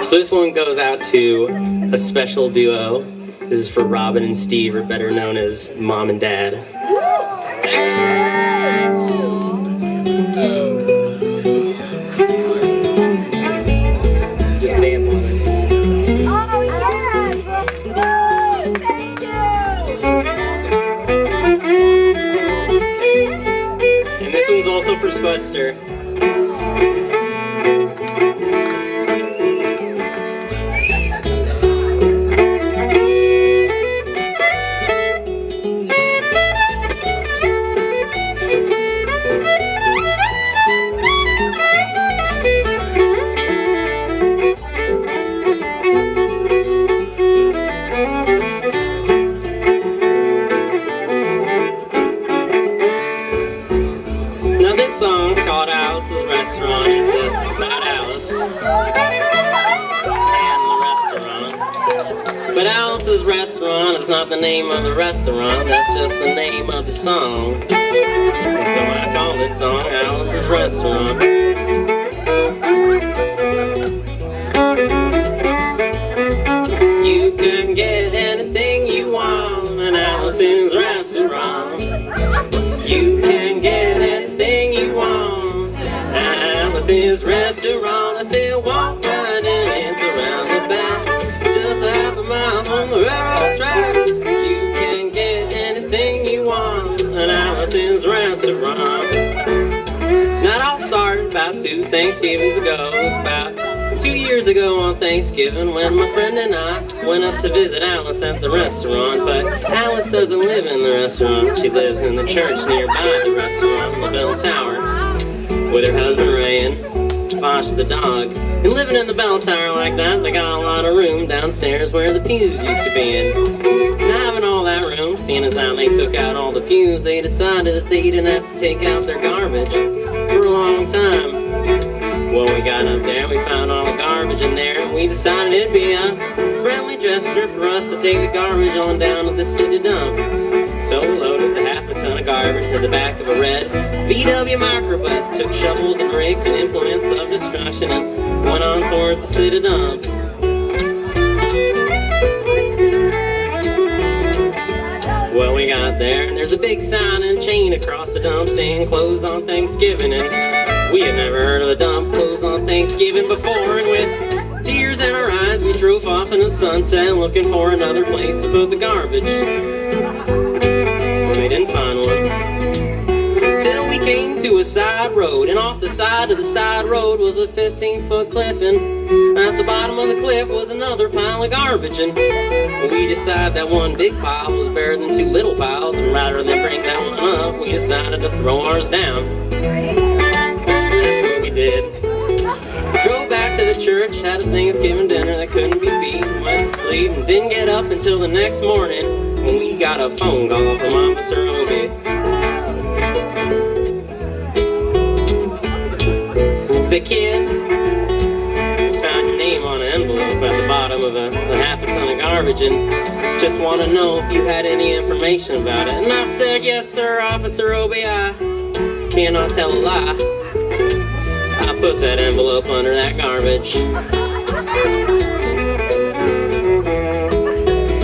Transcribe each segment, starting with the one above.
So this one goes out to a special duo. This is for Robin and Steve, or better known as Mom and Dad. Just vamp on us. Oh yes! Woo! Thank you! And this one's also for Spudster. Now this song's called Alice's Restaurant. It's about Alice and the restaurant. But Alice's Restaurant is not the name of the restaurant, that's just the name of the song. And so I call this song Alice's Restaurant. You can get anything you want at Alice's Restaurant. You can get anything you want at Alice's Restaurant. I said walk right in, it's around the back, just a half a mile from the railroad tracks. You can get anything you want at Alice's Restaurant. Now it all started about 2 Thanksgivings ago. It was about 2 years ago on Thanksgiving when my friend and I went up to visit Alice at the restaurant. But Alice doesn't live in the restaurant. She lives in the church nearby the restaurant, the bell tower, with her husband Ray and Fosh the dog. And living in the bell tower like that, they got a lot of room downstairs where the pews used to be in. And having all that room, seeing as how they took out all the pews, they decided that they didn't have to take out their garbage for a long time. Well, we got up there, we found all the garbage in there, and we decided it'd be a friendly gesture for us to take the garbage on down to the city dump. So we loaded the half a ton of garbage to the back of a red VW microbus, took shovels and rakes and implements of destruction, and went on towards the city dump. Well, we got there, and there's a big sign and chain across the dump saying closed on Thanksgiving, and we had never heard of a dump closed on Thanksgiving before, and with tears in our eyes we drove off in the sunset looking for another place to put the garbage. We didn't find one till we came to a side road, and off the side of the side road was a 15-foot cliff, and at the bottom of the cliff was another pile of garbage. And we decided that one big pile was better than 2 little piles, and rather than bring that one up, we decided to throw ours down. Did. Drove back to the church, had a Thanksgiving dinner that couldn't be beat, went to sleep and didn't get up until the next morning when we got a phone call from Officer Obi. Said, kid, we found your name on an envelope at the bottom of a half a ton of garbage and just want to know if you had any information about it. And I said, yes sir, Officer Obi, I cannot tell a lie. I put that envelope under that garbage.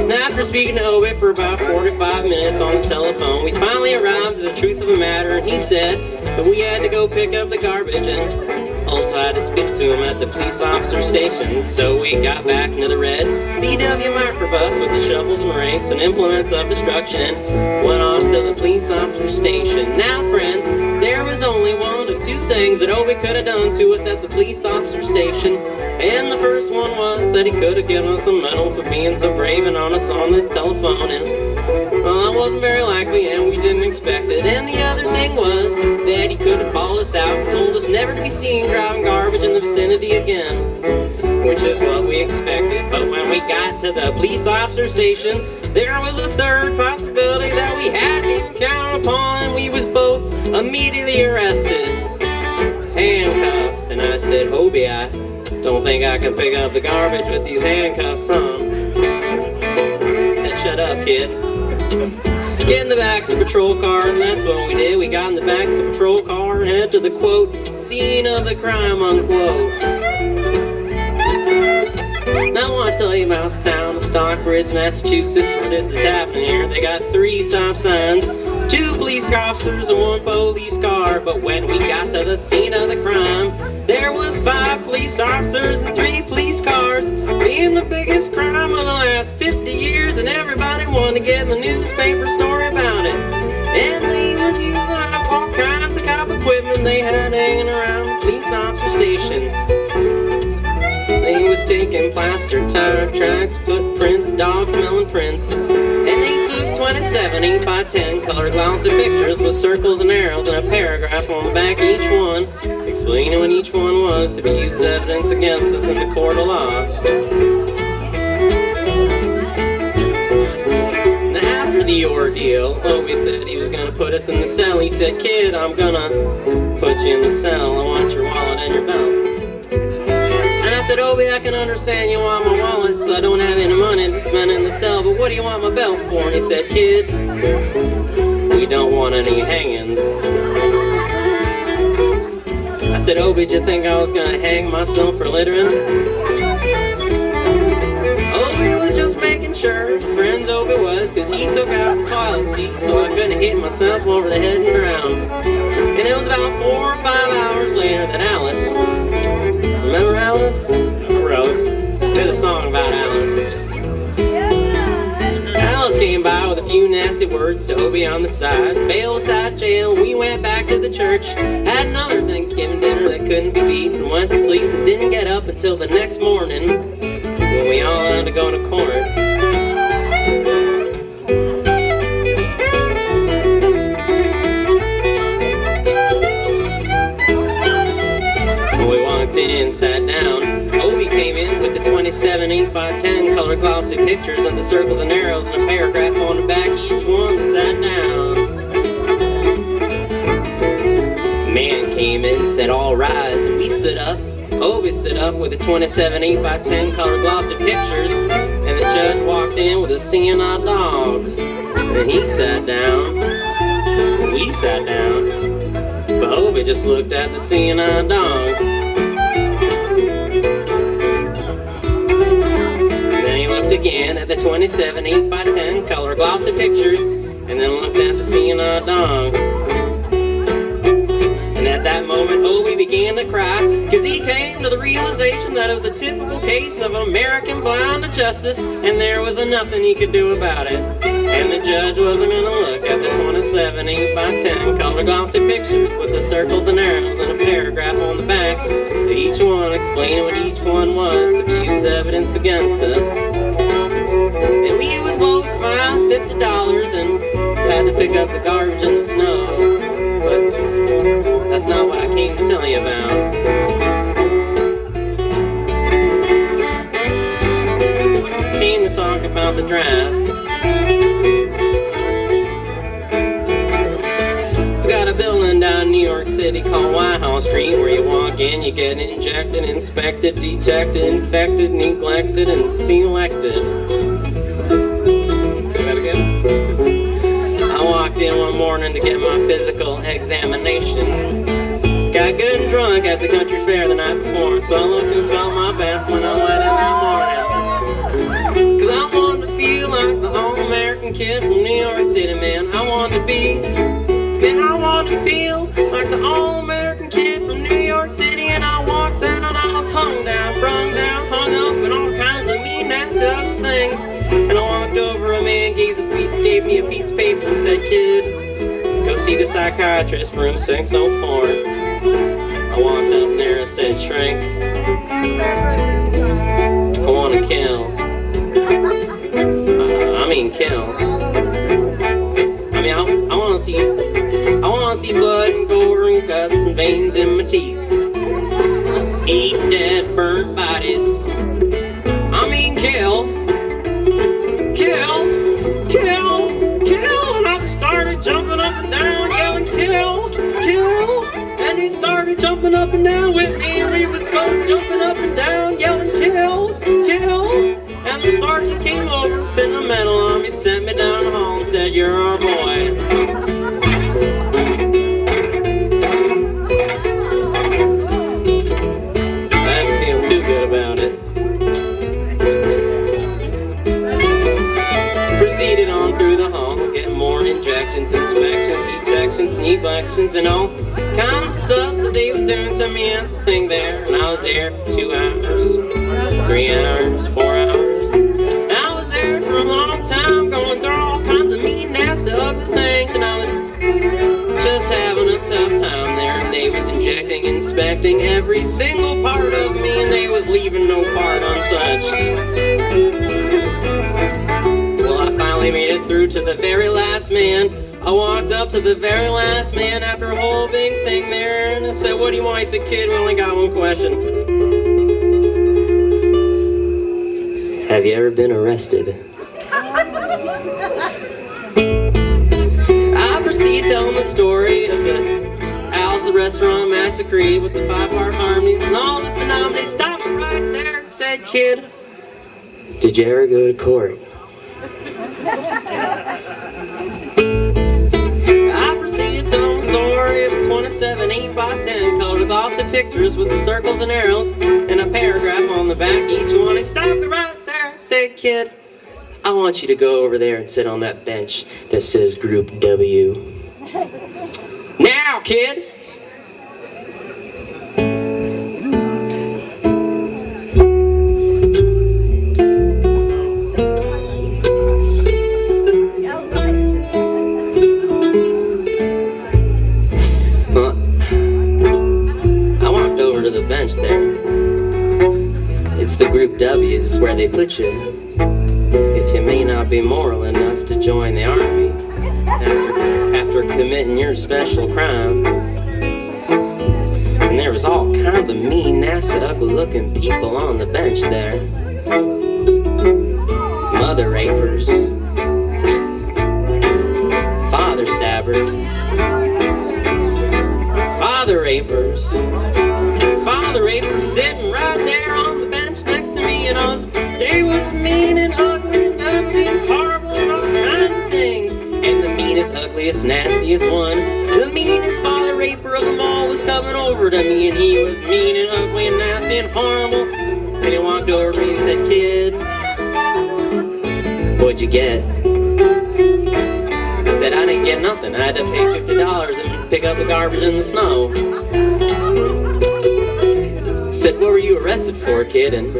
Now, after speaking to Obi for about 45 minutes on the telephone, we finally arrived at the truth of the matter, and he said that we had to go pick up the garbage and also had to speak to him at the police officer station. So we got back into the red VW microbus with the shovels and rakes and implements of destruction and went off to the police officer station. Now, friends, there was only one of 2 things that Obi could have done to us at the police officer station. And the first one was that he could have given us a medal for being so brave and honest on the telephone. And well, that wasn't very likely, and we didn't expect it. And the other thing was that he could have called us out and told us never to be seen driving garbage in the vicinity again, which is what we expected. But when we got to the police officer station, there was a third possibility that we hadn't even counted upon, and we was both immediately arrested, handcuffed. And I said, Hobie, I don't think I can pick up the garbage with these handcuffs on. Shut up, kid. Get in the back of the patrol car, and that's what we did. We got in the back of the patrol car and head to the, quote, scene of the crime, unquote. Now I want to tell you about the town of Stockbridge, Massachusetts, where this is happening here. They got 3 stop signs, 2 police officers and 1 police car. But when we got to the scene of the crime, there was 5 police officers and 3 police cars, being the biggest crime of the last 50 years, and everybody wanted to get in the newspaper story about it. And they was using up all kinds of cop equipment they had hanging around the police officer station. They was taking plaster tire tracks, footprints, dog-smelling prints, and they took 27 8x10 colored glossy pictures with circles and arrows and a paragraph on the back of each one, explaining what each one was to be used as evidence against us in the court of law. Now after the ordeal, Obi said he was gonna put us in the cell. He said, "Kid, I'm gonna put you in the cell. I want your wallet and your belt." I said, "Obi, I can understand you want my wallet, so I don't have any money to spend in the cell, but what do you want my belt for?" And he said, "Kid, we don't want any hangings." I said, "Obi, did you think I was gonna hang myself for littering?" Obi was just making sure. Friends Obi was, cause he took out the toilet seat so I couldn't hit myself over the head and ground. And it was about 4 or 5 hours later that Alice, remember Alice? Remember Alice? There's a song about Alice. Alice came by with a few nasty words to Obi on the side. Bailed us out of jail, we went back to the church. Had another Thanksgiving dinner that couldn't be beat, and went to sleep and didn't get up until the next morning when we all had to go to court. In, sat down. Obi came in with the 27 8x10 colored glossy pictures and the circles and arrows and a paragraph on the back. Each one sat down. Man came in and said, "All rise," and we stood up. Obi stood up with the 27 8x10 colored glossy pictures, and the judge walked in with a seeing eye dog. And he sat down. We sat down. But Obi just looked at the seeing eye dog. Again at the 27 8x10 color glossy pictures, and then looked at the seeing eye dog. And at that moment Obi began to cry, cause he came to the realization that it was a typical case of American blind to justice, and there was nothing he could do about it. And the judge wasn't gonna look at the 27 8x10 color glossy pictures with the circles and arrows and a paragraph on the back, each one explaining what each one was to be used as evidence against us. And we was both fined $50 and had to pick up the garbage in the snow. But that's not what I came to tell you about. I came to talk about the draft. We got a building down in New York City called White House Street, where you walk in, you get injected, inspected, detected, infected, neglected, and selected. Say that again. I walked in one morning to get my physical examination. Got good and drunk at the country fair the night before, so I looked and felt my best when I went in that morning. Cause I wanted to feel like the all-American kid from New York City, man. I wanted to be, man, I wanted to feel like the all-American kid from New York City. And I walked down, I was hung down, brung down, hung up, and all kinds of mean, nasty other things. And I walked over, a man gave me a piece of paper and said, "Kid, go see the psychiatrist, room 604. I walked up there and said, "Shrink, I want to kill. Kill. I mean, I want to see blood and gore and guts and veins in my teeth. Eat dead, burnt bodies. I mean, kill. And I started jumping up and down, yelling, "Kill! And he started jumping up and down with me, and we was both jumping up and down, yelling, "Kill! And the sergeant came over, pinned a medal on me, sent me down the hall and said, "You're our boy." neglections and all kinds of stuff that they was doing to me at the thing there. And I was there for 2 hours, 3 hours, 4 hours. And I was there for a long time, going through all kinds of mean, nasty, ugly things. And I was just having a tough time there. And they was injecting, inspecting every single part of me, and they was leaving no part untouched. Well, I finally made it through to the very last man. I walked up to the very last man after a whole big thing there, and I said, "What do you want?" He said, "Kid, we only got one question. Have you ever been arrested?" I proceed telling the story of the Al's Restaurant Massacre with the 5-part harmony and all the phenomena. He stopped right there and said, "Kid, did you ever go to court?" I proceeded to tell him the story of a 27 8x10 colored with lots of pictures with the circles and arrows and a paragraph on the back each one. He stopped right there and said, "Kid, I want you to go over there and sit on that bench that says Group W. Now, kid." Well, I walked over to the bench there. It's the Group W's, is where they put you if you may not be moral enough to join the army after committing your special crime. And there was all kinds of mean, nasty, ugly-looking people on the bench there. Mother rapers, father stabbers, father rapers sitting right there on the bench next to me, and they was mean and ugly and nasty and horrible and all kinds of things. And the meanest, ugliest, nastiest one, the meanest father raper of them all, was coming over to me, and he was mean and ugly and nasty and horrible. And he walked over to me and said, "Kid, what'd you get?" I said, "I didn't get nothing. I had to pay $50 and pick up the garbage in the snow." I said, "What were you arrested for, kid?" And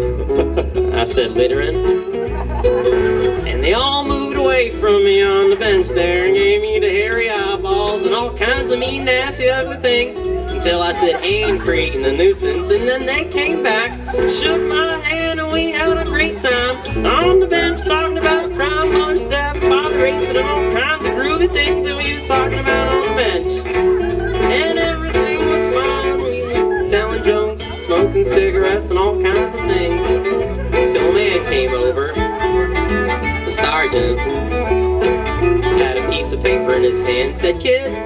I said, "Littering." And they all moved away from me on the bench there and gave me the hairy eyeballs and all kinds of mean, nasty, ugly things until I said, "Aim creating a nuisance." And then they came back, shook my hand, and we had a great time on the bench talking about crime, mother stabbing, father raping, and all kinds of groovy things that we was talking about on the bench. And everything was fine. We was telling jokes, smoking cigarettes, and all kinds of things till a man came over. The sergeant had a piece of paper in his hand, said, "Kids,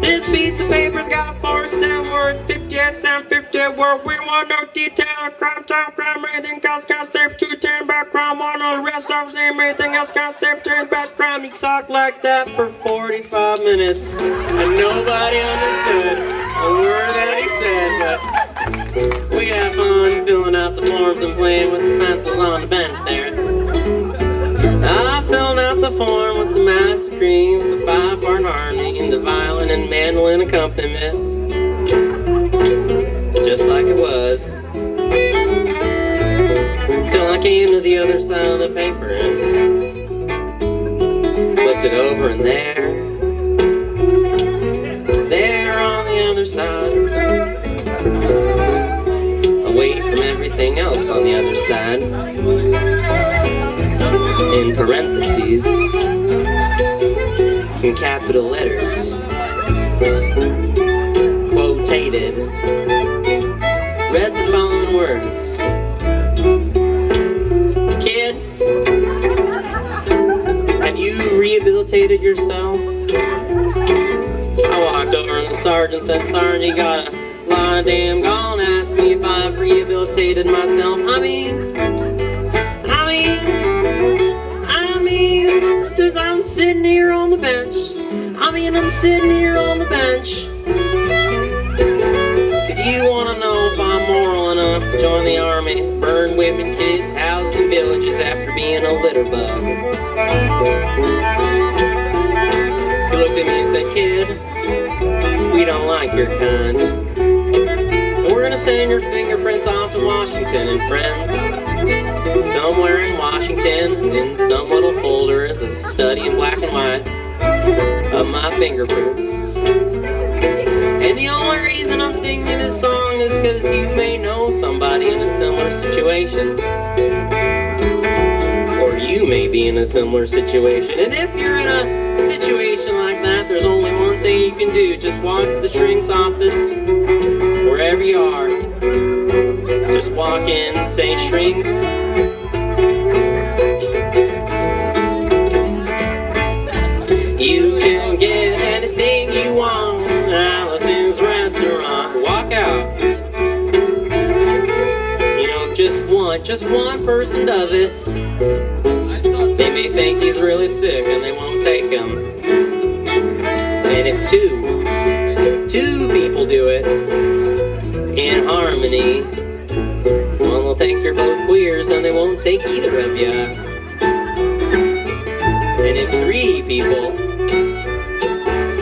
this piece of paper's got 47 words, 58 sound, 58 word. We want no detail, crime, time, crime, anything else got saved, 210 about crime, one on the rest of them, anything else got saved, 10 about crime." He talked like that for 45 minutes, and nobody understood a word that he said, but we had fun filling out the forms and playing with the pencils on the bench there. I filled out the form with the massacre, the 5-part harmony, and the violin and mandolin accompaniment, just like it was, till I came to the other side of the paper and flipped it over, and there on the other side, away from everything else on the other side, in parentheses, in capital letters, quotated, read the following words: "Kid, have you rehabilitated yourself?" I walked over and the sergeant said, "Sergeant, you got a lot of damn gone. Ask me if I've rehabilitated myself. I mean, just I'm sitting here on the bench. I'm sitting here on the bench. Cause you wanna know if I'm moral enough to join the army, burn women, kids, houses, and villages after being a litter bug." your kind. And we're gonna send your fingerprints off to Washington and friends. Somewhere in Washington, in some little folder, is a study in black and white of my fingerprints. And the only reason I'm singing this song is because you may know somebody in a similar situation. Or you may be in a similar situation. And if you're in a situation like that, there's only one thing you can do. Just walk to the shrink's office, wherever you are. Just walk in and say, "Shrink, you can get anything you want at Allison's restaurant." Walk out. You know, if just one person does it, they may think he's really sick and they won't take him. And if two people do it in harmony, well, they'll think you're both queers and they won't take either of you. And if 3 people,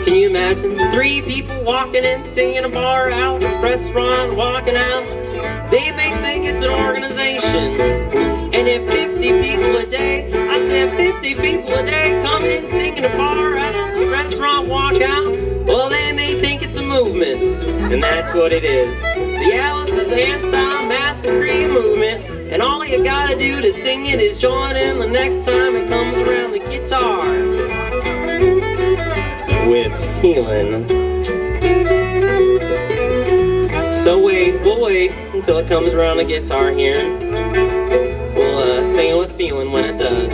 can you imagine 3 people walking in, singing a bar, house, restaurant, walking out? They may think it's an organization. And if 50 people a day, I said 50 people a day, come in, singing a bar, house, restaurant, walk out, well, they may think it's a movement. And that's what it is. The Alice's anti-massacre movement. And all you gotta do to sing it is join in the next time it comes around the guitar. With feeling. So we'll wait until it comes around the guitar here. We'll sing it with feeling when it does.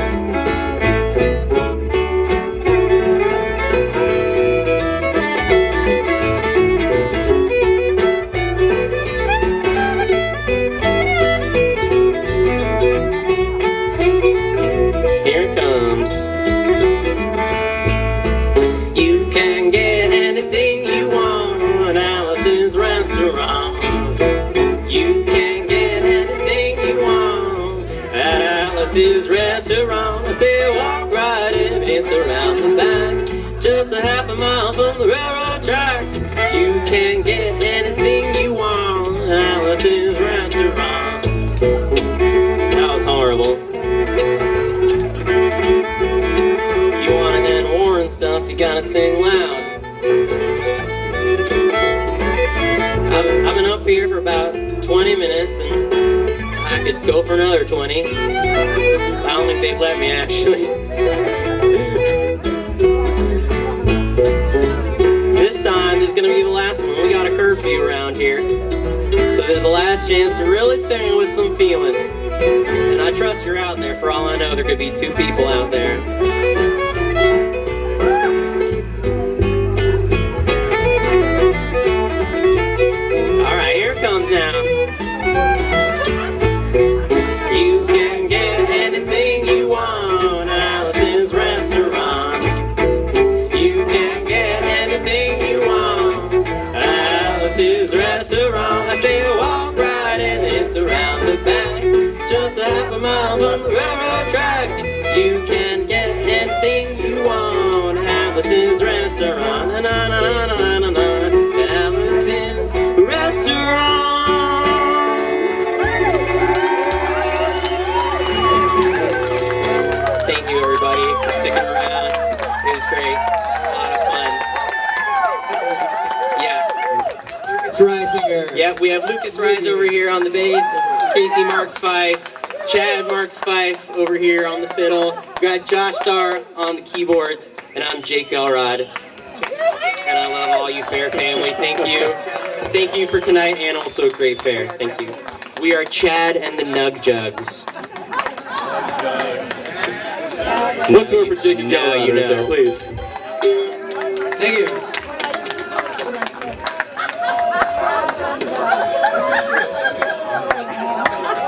Here it comes. You can get anything you want at Allison's restaurant. You can get anything you want at Allison's restaurant. I say walk right in, it's around the back, just a half a mile from the railroad tracks. You can get anything you want at Allison's restaurant. That was horrible. You wanna end war and stuff, you gotta sing loud. I've been up here for about 20 minutes and I could go for another 20. I don't think they've let me, actually. This time this is gonna be the last one. We got a curfew around here. So there's the last chance to really sing it with some feeling. And I trust you're out there. For all I know, there could be 2 people out there. Now. You can get anything you want at Allison's restaurant. You can get anything you want at Allison's restaurant. I say walk right in, it's around the back, just a half a mile from the railroad tracks. You can get anything you want at Allison's restaurant. Na na na na na na na. At Allison's restaurant. Thank you, everybody, for sticking around. It was great. A lot of fun. Yeah. Lucas Reisinger. Yep, we have Lucas Rise over here on the bass, Casey Marks Fife, Chad Marks Fife over here on the fiddle. We got Josh Starr on the keyboards, and I'm Jake Elrod. And I love all you fair family. Thank you. Thank you for tonight and also a great fair. Thank you. We are Chad and the Jugs. Once more for Jake and Now Elrod you right there, know. please.